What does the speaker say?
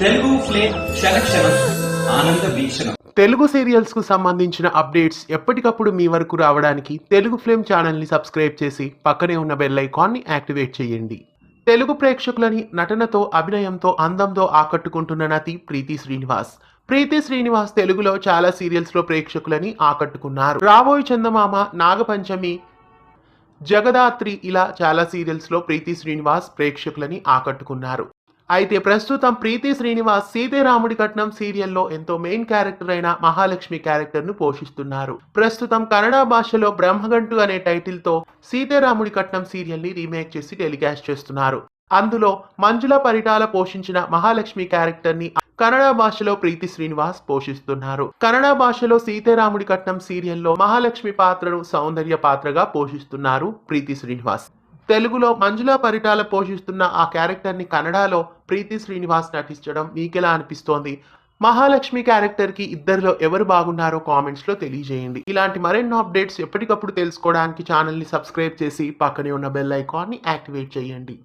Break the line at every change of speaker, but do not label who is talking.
Telugu flame క్షణక్షణం ఆనంద వీక్షణం.
Telugu serials కు సంబంధించిన అప్డేట్స్ ఎప్పటికప్పుడు మీ వరకు రావడానికి తెలుగు ఫ్లేమ్ ఛానల్ ని సబ్స్క్రైబ్ చేసి పక్కనే ఉన్న బెల్ ఐకాన్ ని యాక్టివేట్ చేయండి. తెలుగు ప్రేక్షకులని నటనతో, అభినయంతో, అందంతో ఆకట్టుకుంటున్న నటి ప్రీతి శ్రీనివాస్. ప్రీతి శ్రీనివాస్ తెలుగులో చాలా సీరియల్స్ లో ప్రేక్షకులని ఆకట్టుకున్నారు. రాబోయే చందమామ, నాగపంచమి, జగదాత్రి ఇలా చాలా సీరియల్స్ లో ప్రీతి శ్రీనివాస్ ప్రేక్షకులని ఆకట్టుకున్నారు. అయితే ప్రస్తుతం ప్రీతి శ్రీనివాస్ సీతారాముడి కట్నం సీరియల్లో ఎంతో మెయిన్ క్యారెక్టర్ అయిన మహాలక్ష్మి క్యారెక్టర్ ను పోషిస్తున్నారు. ప్రస్తుతం కన్నడ భాషలో బ్రహ్మగంటు అనే టైటిల్ తో సీతారాముడి కట్నం సీరియల్ ని రీమేక్ చేసి టెలికాస్ట్ చేస్తున్నారు. అందులో మంజుల పరిటాల పోషించిన మహాలక్ష్మి క్యారెక్టర్ ని కన్నడ భాషలో ప్రీతి శ్రీనివాస్ పోషిస్తున్నారు. కన్నడ భాషలో సీతారాముడి కట్నం సీరియల్లో మహాలక్ష్మి పాత్రను సౌందర్య పాత్రగా పోషిస్తున్నారు ప్రీతి శ్రీనివాస్. తెలుగులో మంజుల పరిటాల పోషిస్తున్న ఆ క్యారెక్టర్ ని కన్నడలో ప్రీతి శ్రీనివాస్ నటించడం మీకెలా అనిపిస్తోంది? మహాలక్ష్మి క్యారెక్టర్ కి ఇద్దరిలో ఎవరు బాగున్నారో కామెంట్స్ లో తెలియజేయండి. ఇలాంటి మరెన్నో అప్డేట్స్ ఎప్పటికప్పుడు తెలుసుకోవడానికి ఛానల్ ని సబ్స్క్రైబ్ చేసి పక్కనే ఉన్న బెల్ ఐకాన్ ని యాక్టివేట్ చేయండి.